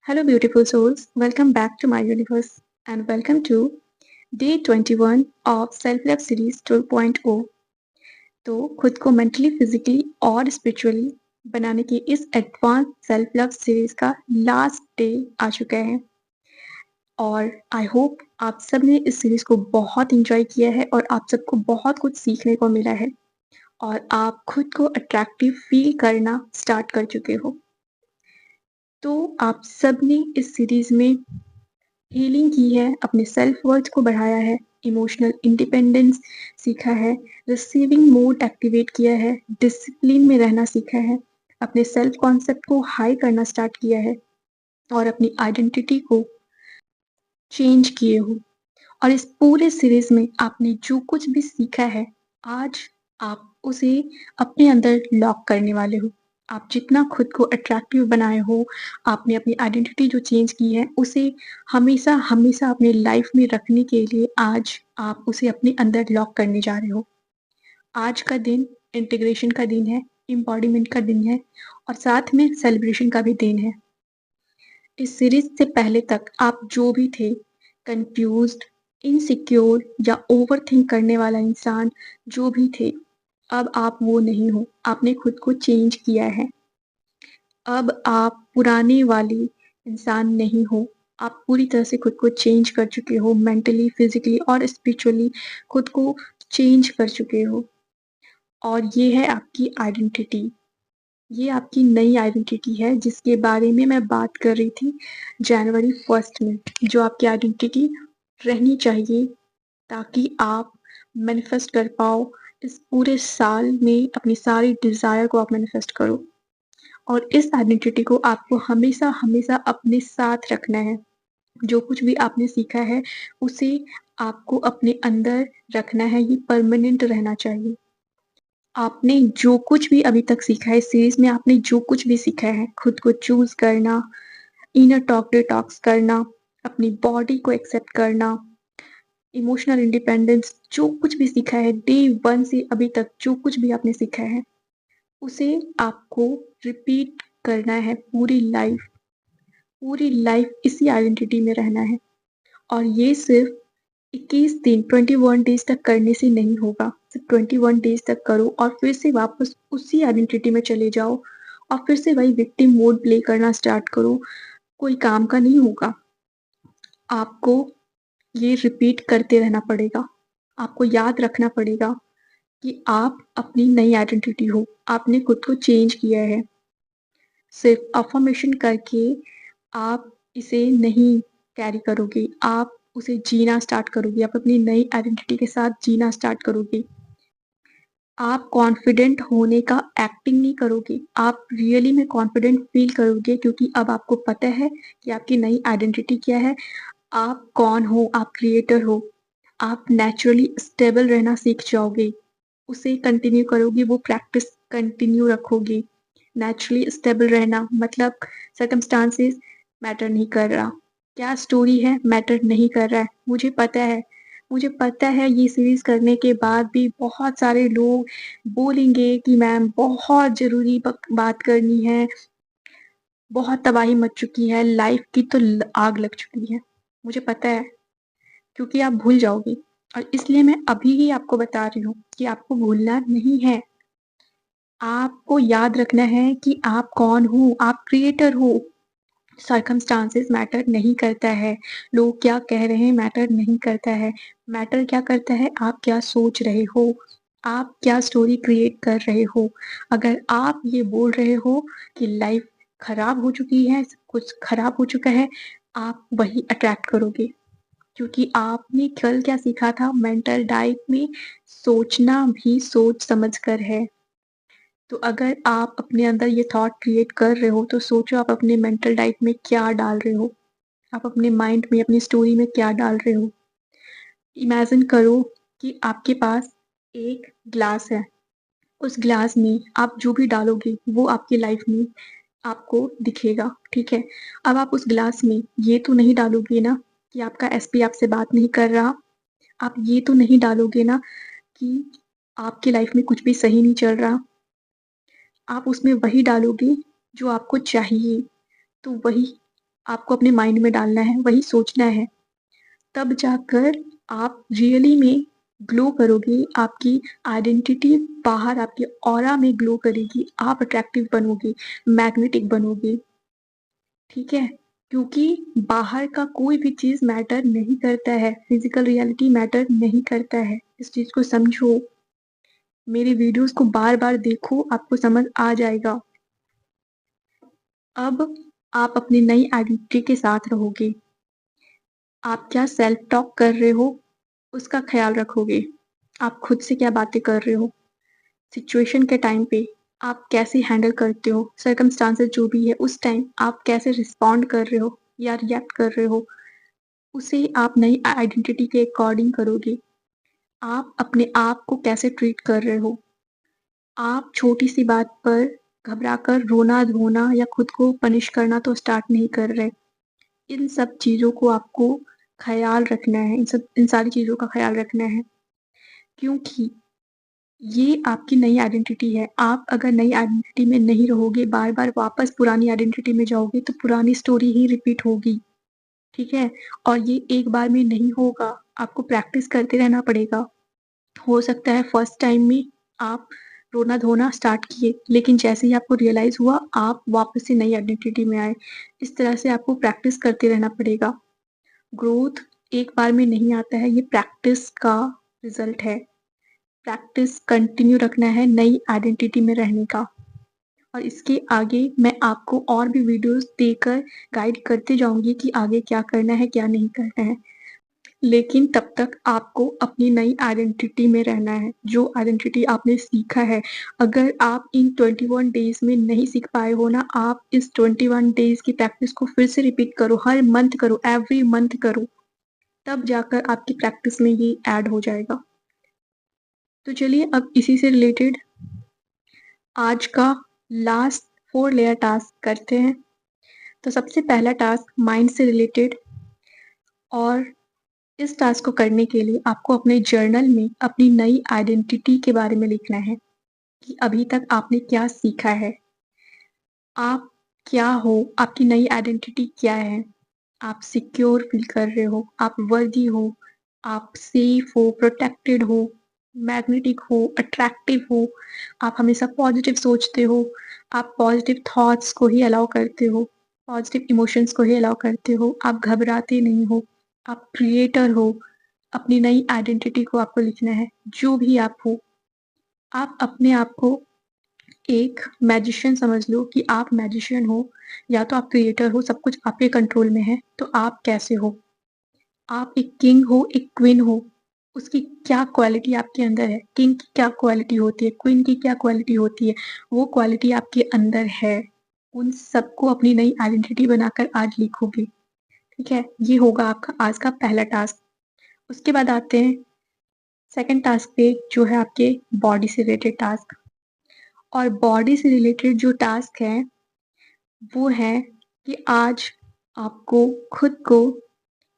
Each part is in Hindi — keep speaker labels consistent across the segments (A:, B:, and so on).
A: Hello, beautiful souls. Welcome back to my universe and welcome to day 21 of Self Love Series 2.0। तो खुद को मेंटली, फिजिकली और स्पिरिचुअली बनाने की इस एडवांस सेल्फ लव सीरीज का लास्ट डे आ चुका है और आई होप आप सब ने इस सीरीज को बहुत इंजॉय किया है और आप सबको बहुत कुछ सीखने को मिला है और आप खुद को अट्रैक्टिव फील करना स्टार्ट कर चुके हो। तो आप सब ने इस सीरीज में हीलिंग की है, अपने सेल्फ वर्थ को बढ़ाया है, इमोशनल इंडिपेंडेंस सीखा है, रिसीविंग मोड एक्टिवेट किया है, डिसिप्लिन में रहना सीखा है, अपने सेल्फ कॉन्सेप्ट को हाई करना स्टार्ट किया है और अपनी आइडेंटिटी को चेंज किए हो। और इस पूरे सीरीज में आपने जो कुछ भी सीखा है, आज आप उसे अपने अंदर लॉक करने वाले हो। आप जितना खुद को अट्रैक्टिव बनाए हो, आपने अपनी आइडेंटिटी जो चेंज की है, उसे हमेशा हमेशा अपनी लाइफ में रखने के लिए आज आप उसे अपने अंदर लॉक करने जा रहे हो। आज का दिन इंटीग्रेशन का दिन है, एम्बॉडीमेंट का दिन है और साथ में सेलिब्रेशन का भी दिन है। इस सीरीज से पहले तक आप जो भी थे, कंफ्यूज्ड, इनसिक्योर या ओवरथिंक करने वाला इंसान जो भी थे, अब आप वो नहीं हो। आपने खुद को चेंज किया है। अब आप पुराने वाले इंसान नहीं हो। आप पूरी तरह से खुद को चेंज कर चुके हो, मेंटली, फिजिकली और स्पिरिचुअली खुद को चेंज कर चुके हो। और ये है आपकी आइडेंटिटी। ये आपकी नई आइडेंटिटी है जिसके बारे में मैं बात कर रही थी जनवरी 1 में, जो आपकी आइडेंटिटी रहनी चाहिए ताकि आप मैनिफेस्ट कर पाओ। इस पूरे साल में अपनी सारी डिज़ायर को आप मैनिफेस्ट करो और इस आइडेंटिटी को आपको हमेशा हमेशा अपने साथ रखना है। जो कुछ भी आपने सीखा है उसे आपको अपने अंदर रखना है, ये परमानेंट रहना चाहिए। आपने जो कुछ भी अभी तक सीखा है, इस सीरीज में आपने जो कुछ भी सीखा है, खुद को चूज करना, इनर टॉक डिटॉक्स करना, अपनी बॉडी को एक्सेप्ट करना, इमोशनल इंडिपेंडेंस, जो कुछ भी सीखा है डे 1 से अभी तक, जो कुछ भी आपने सीखा है उसे आपको रिपीट करना है पूरी लाइफ। पूरी लाइफ इसी आइडेंटिटी में रहना है और ये सिर्फ 21 दिन 21 डेज तक करने से नहीं होगा। सिर्फ 21 डेज तक करो और फिर से वापस उसी आइडेंटिटी में चले जाओ और फिर से वही विक्टिम मोड प्ले करना स्टार्ट करो। कोई काम का नहीं होगा। आपको ये रिपीट करते रहना पड़ेगा। आपको याद रखना पड़ेगा कि आप अपनी नई आइडेंटिटी हो। आपने खुद को चेंज किया है। सिर्फ अफ़र्मेशन करके आप इसे नहीं कैरी करोगे, आप उसे जीना स्टार्ट करोगे, आप अपनी नई आइडेंटिटी के साथ जीना स्टार्ट करोगे। आप कॉन्फिडेंट होने का एक्टिंग नहीं करोगे, आप रियली में कॉन्फिडेंट फील करोगे क्योंकि अब आपको पता है कि आपकी नई आइडेंटिटी क्या है, आप कौन हो, आप क्रिएटर हो। आप नेचुरली स्टेबल रहना सीख जाओगे, उसे कंटिन्यू करोगे, वो प्रैक्टिस कंटिन्यू रखोगे। नेचुरली स्टेबल रहना मतलब सर्कमस्टांसेस मैटर नहीं कर रहा, क्या स्टोरी है मैटर नहीं कर रहा है। मुझे पता है ये सीरीज करने के बाद भी बहुत सारे लोग बोलेंगे कि मैम बहुत ज़रूरी बात करनी है, बहुत तबाही मच चुकी है, लाइफ की तो आग लग चुकी है। मुझे पता है क्योंकि आप भूल जाओगे और इसलिए मैं अभी ही आपको बता रही हूँ कि आपको भूलना नहीं है। आपको याद रखना है कि आप कौन हो, आप क्रिएटर हो। सर्कमस्टांसेस मैटर नहीं करता है, लोग क्या कह रहे हैं मैटर नहीं करता है। मैटर क्या करता है, आप क्या सोच रहे हो, आप क्या स्टोरी क्रिएट कर रहे हो। अगर आप ये बोल रहे हो कि लाइफ खराब हो चुकी है, सब कुछ खराब हो चुका है, आप वही अट्रैक्ट करोगे क्योंकि आपने कल क्या सीखा था मेंटल डाइट में, सोचना भी सोच समझ कर है। तो अगर आप अपने अंदर ये थॉट क्रिएट कर रहे हो तो सोचो आप अपने मेंटल डाइट में क्या डाल रहे हो, आप अपने माइंड में अपनी स्टोरी में क्या डाल रहे हो। इमेजिन करो कि आपके पास एक ग्लास है, उस ग्लास में आप जो भी डालोगे वो आपकी लाइफ में आपको दिखेगा, ठीक है। अब आप उस ग्लास में ये तो नहीं डालोगे ना कि आपका एसपी आपसे बात नहीं कर रहा, आप ये तो नहीं डालोगे ना कि आपकी लाइफ में कुछ भी सही नहीं चल रहा। आप उसमें वही डालोगे जो आपको चाहिए। तो वही आपको अपने माइंड में डालना है, वही सोचना है। तब जाकर आप रियली में ग्लो करोगे, आपकी आइडेंटिटी बाहर आपके ऑरा में ग्लो करेगी, आप अट्रैक्टिव बनोगे, मैग्नेटिक बनोगे, ठीक है? क्योंकि बाहर का कोई भी चीज़ मैटर नहीं करता है, फिज़िकल रियलिटी मैटर नहीं करता है, इस चीज़ को समझो। मेरे वीडियोज़ को बार-बार देखो, आपको समझ आ जाएगा। अब आप अपनी नई आइडेंटिटी के साथ रहोगे। आप क्या सेल्फ टॉक कर रहे हो, उसका ख़्याल रखोगे। आप खुद से क्या बातें कर रहे हो, सिचुएशन के टाइम पे आप कैसे हैंडल करते हो, सर्कमस्टांसेस जो भी है उस टाइम आप कैसे रिस्पॉन्ड कर रहे हो या रिएक्ट कर रहे हो, उसे आप नई आइडेंटिटी के अकॉर्डिंग करोगे। आप अपने आप को कैसे ट्रीट कर रहे हो। आप छोटी-सी बात पर घबराकर रोना-धोना या खुद को पनिश करना तो स्टार्ट नहीं कर रहे। इन सब चीज़ों को आपको ख़याल रखना है, इन सारी चीज़ों का ख़याल रखना है, क्योंकि ये आपकी नई आइडेंटिटी है। आप अगर नई आइडेंटिटी में नहीं रहोगे, बार-बार वापस पुरानी आइडेंटिटी में जाओगे, तो पुरानी स्टोरी ही रिपीट होगी, ठीक है? और ये एक बार में नहीं होगा, आपको प्रैक्टिस करते रहना पड़ेगा। हो सकता है फर्स्ट टाइम में आप रोना-धोना स्टार्ट किए, लेकिन जैसे ही आपको रियलाइज़ हुआ, आप वापस से नई आइडेंटिटी में आए। इस तरह से आपको प्रैक्टिस करते रहना पड़ेगा। ग्रोथ एक बार में नहीं आता है, ये प्रैक्टिस का रिज़ल्ट है। प्रैक्टिस कंटिन्यू रखना है नई आइडेंटिटी में रहने का, और इसके आगे मैं आपको और भी वीडियोज़ देकर गाइड करते जाऊँगी कि आगे क्या करना है, क्या नहीं करना है। लेकिन तब तक आपको अपनी नई आइडेंटिटी में रहना है, जो आइडेंटिटी आपने सीखा है। अगर आप इन 21 डेज़ में नहीं सीख पाए हो ना, आप इस 21 डेज़ की प्रैक्टिस को फिर से रिपीट करो, हर मंथ करो, एवरी मंथ करो, तब जाकर आपकी प्रैक्टिस में ये ऐड हो जाएगा। तो चलिए अब इसी से रिलेटेड आज का लास्ट 4 लेयर टास्क करते हैं। तो सबसे पहला टास्क माइंड से रिलेटेड, और इस टास्क को करने के लिए आपको अपने जर्नल में अपनी नई आइडेंटिटी के बारे में लिखना है कि अभी तक आपने क्या सीखा है, आप क्या हो, आपकी नई आइडेंटिटी क्या है। आप सिक्योर फील कर रहे हो, आप वर्दी हो, आप सेफ हो, प्रोटेक्टेड हो, मैग्नेटिक हो, अट्रैक्टिव हो, आप हमेशा पॉजिटिव सोचते हो, आप पॉजिटिव थॉट्स को ही अलाउ करते हो, पॉजिटिव इमोशंस को ही अलाउ करते हो, आप घबराते नहीं हो, आप क्रिएटर हो। अपनी नई आइडेंटिटी को आपको लिखना है, जो भी आप हो। आप अपने आप को एक मैजिशियन समझ लो कि आप मैजिशियन हो, या तो आप क्रिएटर हो, सब कुछ आपके कंट्रोल में है, तो आप कैसे हो? आप एक किंग हो, एक क्वीन हो, उसकी क्या क्वालिटी आपके अंदर है? किंग की क्या क्वालिटी होती है? क्वीन की क्या क्वालिटी होती है? वो क्वालिटी आपके अंदर है। उन सबको अपनी नई आइडेंटिटी बनाकर आज लिखोगे, ठीक है? ये होगा आपका आज का पहला टास्क। उसके बाद आते हैं सेकंड टास्क पे, जो है आपके बॉडी से रिलेटेड टास्क। और बॉडी से रिलेटेड जो टास्क है, वो है कि आज आपको खुद को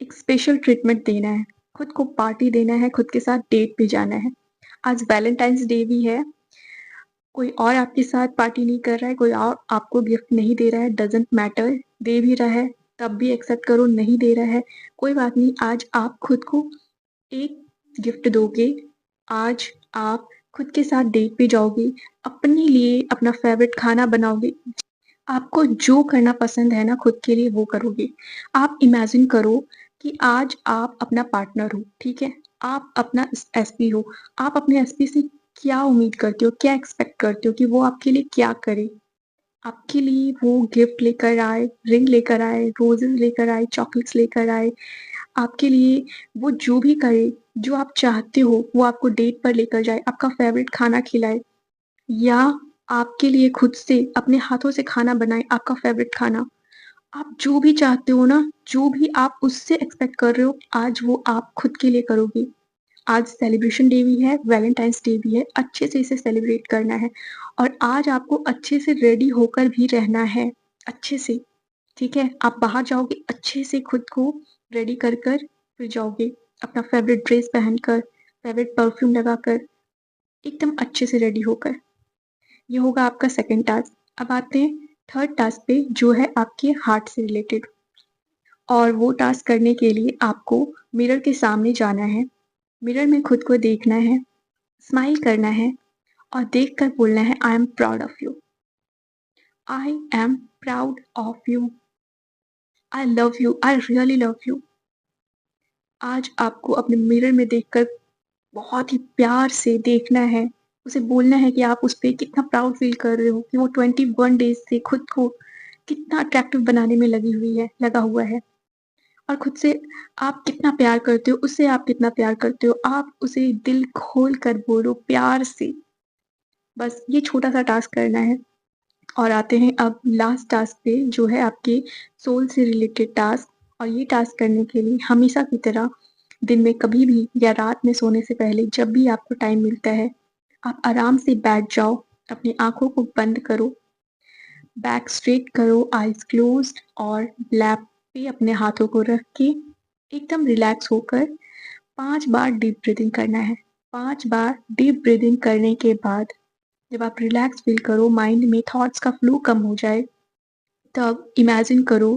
A: एक स्पेशल ट्रीटमेंट देना है, खुद को पार्टी देना है, खुद के साथ डेट पे जाना है। आज वैलेंटाइन्स डे भी है, कोई और आपके साथ पार्टी नहीं कर रहा है, कोई और आपको गिफ्ट नहीं दे रहा है, डज़न्ट मैटर, दे भी रहा है, तब भी एक्सेप्ट करो, नहीं दे रहा है, कोई बात नहीं, आज आप खुद को एक गिफ्ट दोगे, आज आप खुद के साथ डेट पे जाओगे, अपने लिए अपना फ़ेवरेट खाना बनाओगे। आपको जो करना पसंद है ना खुद के लिए वो करोगे। आप इमेजिन करो कि आज आप अपना पार्टनर हो, ठीक है? आप अपना एसपी हो, आप अपने एसपी से क्या उम्मीद करते हो, क्या एक्सपेक्ट करते हो कि वो आपके लिए क्या करे? आपके लिए वो गिफ्ट लेकर आए, रिंग लेकर आए, रोज़ेज़ लेकर आए, चॉकलेट्स लेकर आए, आपके लिए वो जो भी करे, जो आप चाहते हो, वो आपको डेट पर लेकर जाए, आपका फ़ेवरेट खाना खिलाए, या आपके लिए खुद से अपने हाथों से खाना बनाए, आपका फ़ेवरेट खाना। आप जो भी चाहते हो ना, जो भी आप उससे एक्सपेक्ट कर रहे हो, आज वो आप खुद के लिए करोगे। आज सेलिब्रेशन डे भी है, वैलेंटाइन्स डे भी है, अच्छे से इसे सेलिब्रेट करना है, और आज आपको अच्छे से रेडी होकर भी रहना है, अच्छे से, ठीक है? आप बाहर जाओगे, अच्छे से खुद को रेडी कर फिर जाओगे, अपना फ़ेवरेट ड्रेस पहनकर, फ़ेवरेट परफ्यूम लगाकर, एकदम अच्छे से रेडी होकर। ये होगा आपका सेकंड टास्क। अब आते हैं थर्ड टास्क पे, जो है आपके हार्ट से रिलेटेड। और वो टास्क करने के लिए आपको मिरर के सामने जाना है, मिरर में खुद को देखना है, स्माइल करना है और देखकर बोलना है I am proud of you, I am proud of you, I love you, I really love you. आज आपको अपने मिरर में देखकर बहुत ही प्यार से देखना है, उसे बोलना है कि आप उस पे कितना प्राउड फ़ील कर रहे हो कि वो 21 डेज़ से खुद को कितना अट्रैक्टिव बनाने में लगा हुआ है और खुद से आप कितना प्यार करते हो, उससे आप कितना प्यार करते हो, आप उसे दिल खोल कर बोलो प्यार से। बस ये छोटा-सा टास्क करना है और आते हैं अब लास्ट टास्क पे जो है आपके सोल से रिलेटेड टास्क और ये टास्क करने के लिए हमेशा की तरह दिन में कभी भी या रात में सोने से पहले जब भी आपको टाइम मिलता है, आप आराम से बैठ जाओ, अपनी आँखों को बंद करो, बैक स्ट्रेट करो, आइज़ क्लोज़्ड और लैप पे अपने हाथों को रख के एकदम रिलैक्स होकर 5 बार डीप ब्रीथिंग करना है। 5 बार डीप ब्रीथिंग करने के बाद जब आप रिलैक्स फ़ील करो, माइंड में थॉट्स का फ्लो कम हो जाए, तब इमेजिन करो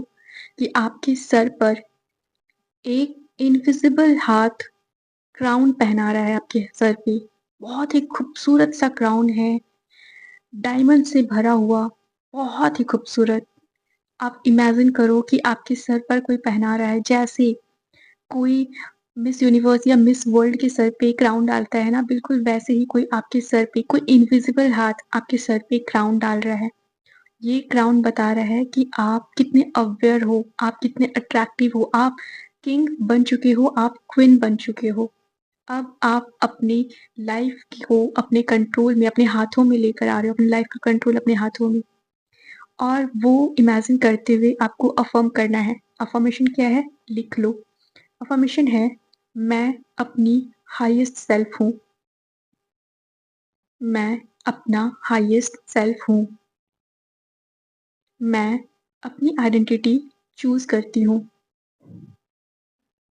A: कि आपके सर पर एक इनविज़िबल हाथ क्राउन पहना रहा है आपके सर पे। बहुत ही खूबसूरत सा क्राउन है, डायमंड से भरा हुआ, बहुत ही खूबसूरत। आप इमेजिन करो कि आपके सर पर कोई पहना रहा है, जैसे कोई मिस यूनिवर्स या मिस वर्ल्ड के सर पे क्राउन डालता है ना, बिल्कुल वैसे ही कोई आपके सर पे, कोई इनविज़िबल हाथ आपके सर पे क्राउन डाल रहा है। ये क्राउन बता रहा है कि आप कितने अवेयर हो, आप कितने अट्रैक्टिव हो, आप किंग बन चुके हो, आप क्वीन बन चुके हो। अब आप अपनी लाइफ को अपने कंट्रोल में, अपने हाथों में लेकर आ रहे हो, अपनी लाइफ का कंट्रोल अपने हाथों में और वो इमेजिन करते हुए आपको अफ़र्म करना है। अफ़र्मेशन क्या है? लिख लो। अफ़र्मेशन है, मैं अपनी हाईएस्ट सेल्फ हूँ, मैं अपना हाईएस्ट सेल्फ हूँ, मैं अपनी आइडेंटिटी चूज़ करती हूँ,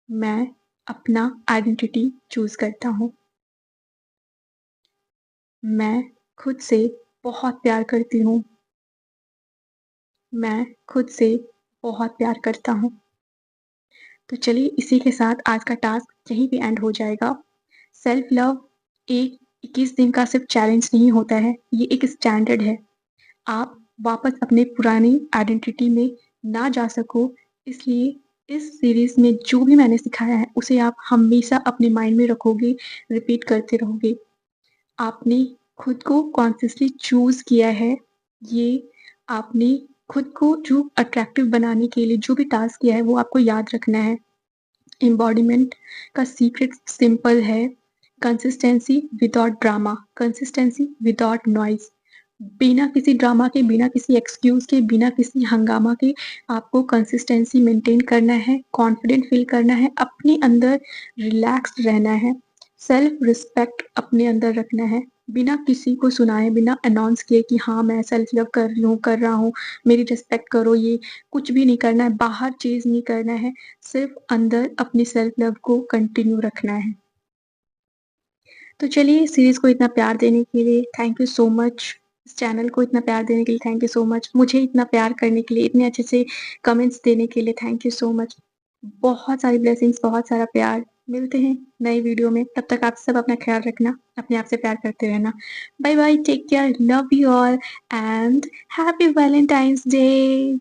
A: मैं अपना आइडेंटिटी चूज़ करता हूँ, मैं खुद से बहुत प्यार करती हूँ, मैं खुद से बहुत प्यार करता हूँ। तो चलिए इसी के साथ आज का टास्क यहीं पे एंड हो जाएगा। सेल्फ लव एक 21 दिन का सिर्फ़ चैलेंज नहीं होता है, ये एक स्टैंडर्ड है। आप वापस अपने पुरानी आइडेंटिटी में ना जा सको, इसलिए इस सीरीज़ में जो भी मैंने सिखाया है, उसे आप हमेशा अपने माइंड में रखोगे, रिपीट करते रहोगे। आपने खुद को कॉन्शियसली चूज़ किया है, ये आपने खुद को जो अट्रैक्टिव बनाने के लिए जो भी टास्क किया है, वो आपको याद रखना है। एम्बॉडीमेंट का सीक्रेट सिंपल है, consistency without drama, consistency without noise. बिना किसी ड्रामा के, बिना किसी एक्सक्यूज़ के, बिना किसी हंगामा के आपको कंसिस्टेंसी मेंटेन करना है, कॉन्फिडेंट फ़ील करना है, अपने अंदर रिलैक्स्ड रहना है, सेल्फ रिस्पेक्ट अपने अंदर रखना है, बिना किसी को सुनाए, बिना अनाउंस किए कि हाँ, मैं सेल्फ लव कर रहा हूँ, मेरी रिस्पेक्ट करो, ये कुछ भी नहीं करना है, बाहर चीज़ नहीं करना है, सिर्फ़ अंदर अपनी सेल्फ लव को कंटिन्यू रखना है। तो चलिए सीरीज़ को इतना प्यार देने के लिए थैंक यू सो मच। इस चैनल को इतना प्यार देने के लिए थैंक यू सो मच। मुझे इतना प्यार करने के लिए, इतने अच्छे से कमेंट्स देने के लिए थैंक यू सो मच। बहुत सारी ब्लेसिंग्स, बहुत सारा प्यार। मिलते हैं नई वीडियो में। तब तक आप सब अपना ख़्याल रखना, अपने आप से प्यार करते रहना। Bye bye, take care, love you all and happy Valentine's day.